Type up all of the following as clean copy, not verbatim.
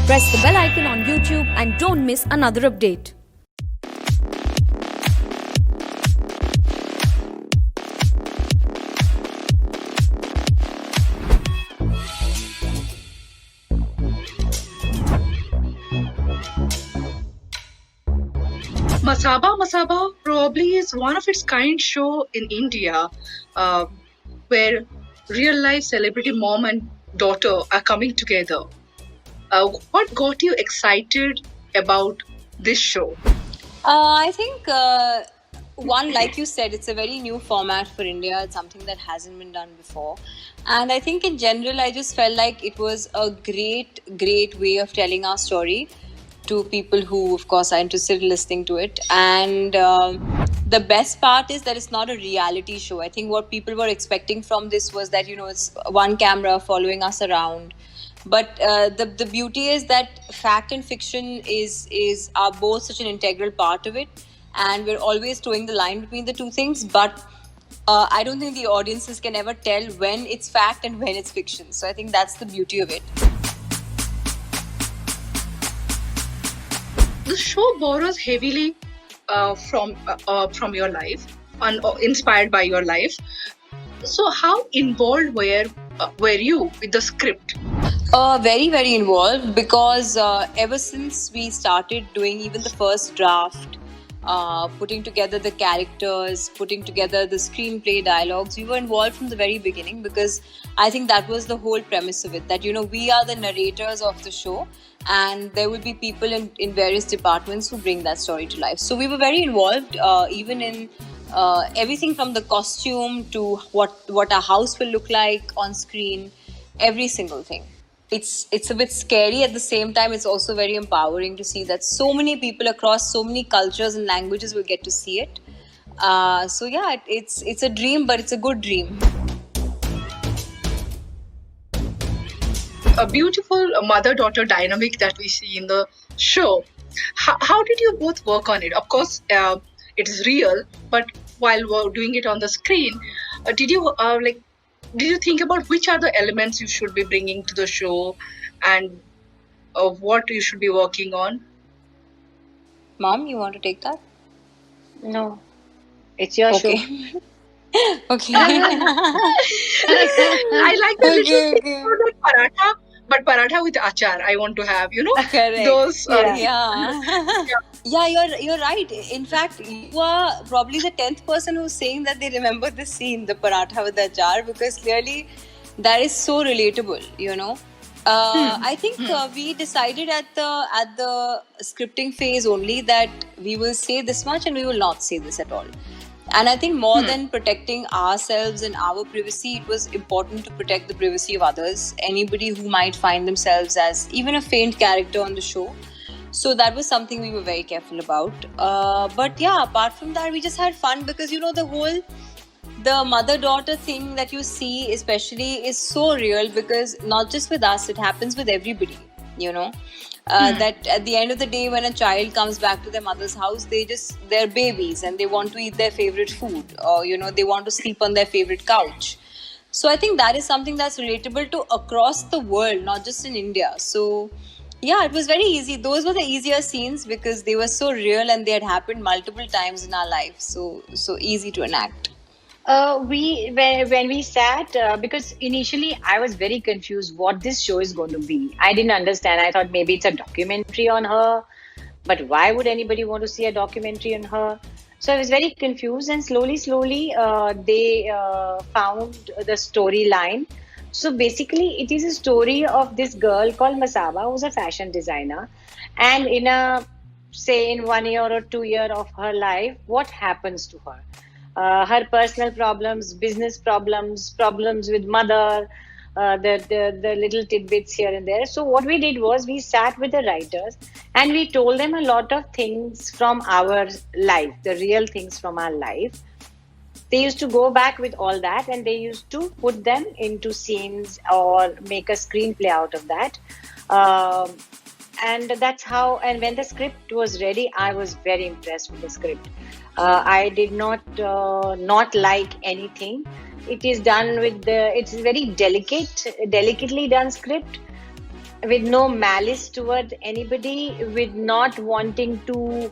Press the bell icon on YouTube and don't miss another update. Masaba Masaba probably is one of its kind show in India, uh, where real life celebrity mom and daughter are coming together. What got you excited about this show? I think one, like you said, it's a very new format for India. It's something that hasn't been done before, and I think in general, I just felt like it was a great way of telling our story to people who, of course, are interested in listening to it. And the best part is that it's not a reality show. I think what people were expecting from this was that it's one camera following us around. But the beauty is that fact and fiction are both such an integral part of it, and we're always towing the line between the two things. But I don't think the audiences can ever tell when it's fact and when it's fiction. So I think that's the beauty of it. The show borrows heavily from your life and inspired by your life. So how involved were you with the script? Very involved, because ever since we started doing even the first draft, putting together the characters, putting together the screenplay dialogues, we were involved from the very beginning, because I think that was the whole premise of it, that we are the narrators of the show, and there will be people in various departments who bring that story to life. So we were very involved, even in everything from the costume to what our house will look like on screen, every single thing. It's a bit scary. At the same time, it's also very empowering to see that so many people across so many cultures and languages will get to see it. So yeah, it's a dream, but it's a good dream. A beautiful mother-daughter dynamic that we see in the show. How did you both work on it? Of course, it is real, but while we're doing it on the screen, did you think about which are the elements you should be bringing to the show and what you should be working on? Mom, you want to take that? No, it's your show. Okay. I like the little thing about like paratha, but paratha with achar. I want to have, Correct. those. Yeah, you're right. In fact, you are probably the 10th person who's saying that they remember this scene, the paratha with the achar, because clearly that is so relatable. I think we decided at the scripting phase only that we will say this much and we will not say this at all. And I think more than protecting ourselves and our privacy, it was important to protect the privacy of others, anybody who might find themselves as even a faint character on the show. So that was something we were very careful about. But yeah, apart from that, we just had fun, because the mother-daughter thing that you see especially is so real, because not just with us, it happens with everybody, that at the end of the day, when a child comes back to their mother's house, they're babies and they want to eat their favorite food, or they want to sleep on their favorite couch. So I think that is something that's relatable to across the world, not just in India. So yeah, it was very easy. Those were the easier scenes because they were so real and they had happened multiple times in our life. So easy to enact. When we sat, because initially I was very confused what this show is going to be. I didn't understand. I thought maybe it's a documentary on her, but why would anybody want to see a documentary on her? So I was very confused, and slowly, they found the storyline. So basically, it is a story of this girl called Masaba, who's a fashion designer, and in 1 year or 2 year of her life, what happens to her? Her personal problems, business problems, problems with mother, the little tidbits here and there. So what we did was we sat with the writers and we told them a lot of things from our life, the real things from our life. They used to go back with all that and they used to put them into scenes or make a screenplay out of that. And that's how, and when the script was ready, I was very impressed with the script. I did not like anything. It is done with it's very delicately done script. with no malice toward anybody, with not wanting to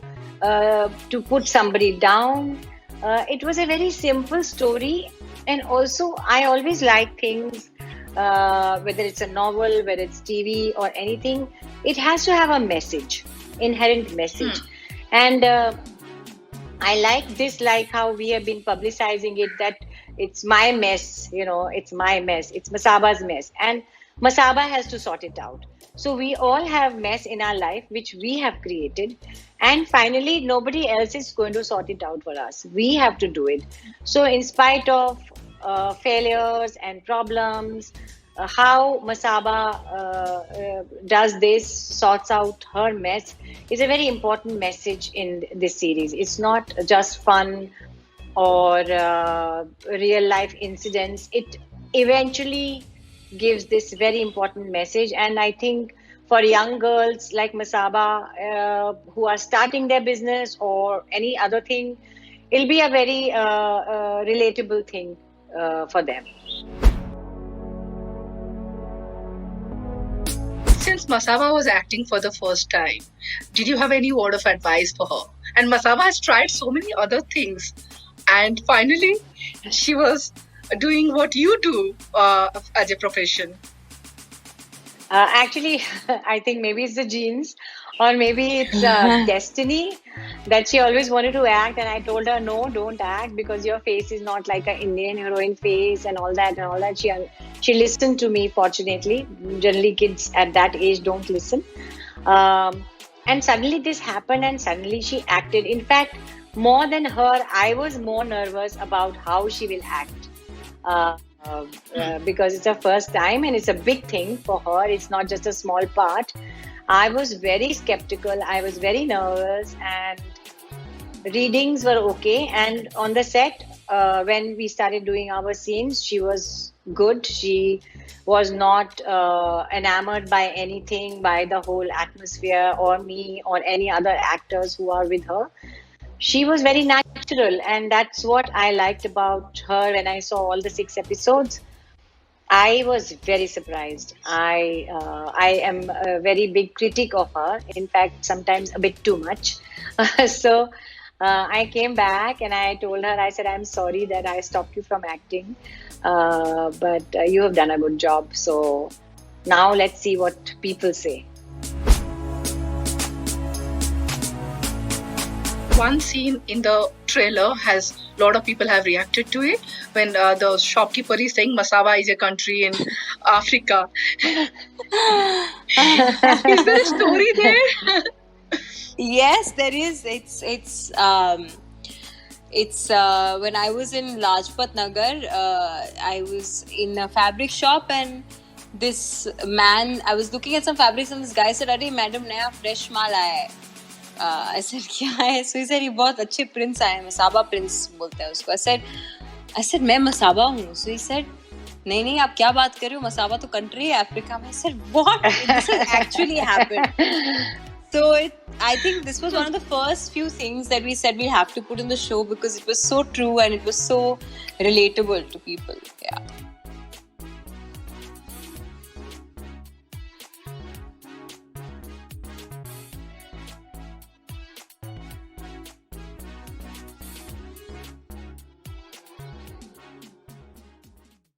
put somebody down. It was a very simple story, and also I always like things, whether it's a novel, whether it's TV or anything, it has to have a message, inherent message, and I like this, like how we have been publicizing it, that it's my mess, it's my mess, it's Masaba's mess, and Masaba has to sort it out. So we all have mess in our life which we have created, and finally nobody else is going to sort it out for us. We have to do it. So in spite of failures and problems, how Masaba does this, sorts out her mess, is a very important message in this series. It's not just fun or real life incidents. It eventually gives this very important message, and I think for young girls like Masaba who are starting their business or any other thing, it'll be a very relatable thing for them. Since Masaba was acting for the first time, did you have any word of advice for her? And Masaba has tried so many other things, and finally she was doing what you do as a profession. Actually, I think maybe it's the genes, or maybe it's destiny, that she always wanted to act, and I told her, no, don't act, because your face is not like an Indian heroine face and all that and all that. She listened to me, fortunately. Generally kids at that age don't listen, and suddenly this happened, and suddenly she acted. In fact, more than her, I was more nervous about how she will act. Because it's her first time and it's a big thing for her. It's not just a small part. I was very skeptical. I was very nervous, and readings were okay. And on the set, when we started doing our scenes, she was good. She was not enamored by anything, by the whole atmosphere or me or any other actors who are with her. She was very natural, and that's what I liked about her. When I saw all the 6 episodes, I was very surprised. I am a very big critic of her. In fact, sometimes a bit too much. So I came back and I told her, I said, I'm sorry that I stopped you from acting, but you have done a good job. So now let's see what people say. One scene in the trailer has a lot of people have reacted to it, when the shopkeeper is saying Masaba is a country in Africa. Is there a story there? Yes, there is. It's when I was in Lajpat Nagar, I was in a fabric shop, and this man, I was looking at some fabrics, and this guy said, "Arey madam, naya fresh maal aaya hai." I said, क्या है? So he said, ये बहुत अच्छे prints आए हैं, Masaba prints बोलते हैं उसको. I said, मैं Masaba हूँ. So he said, नहीं आप क्या बात कर रहे हो? Masaba तो country है Africa में. I said, what? This has actually happened. So I think this was one of the first few things that we said we have to put in the show, because it was so true and it was so relatable to people. Yeah.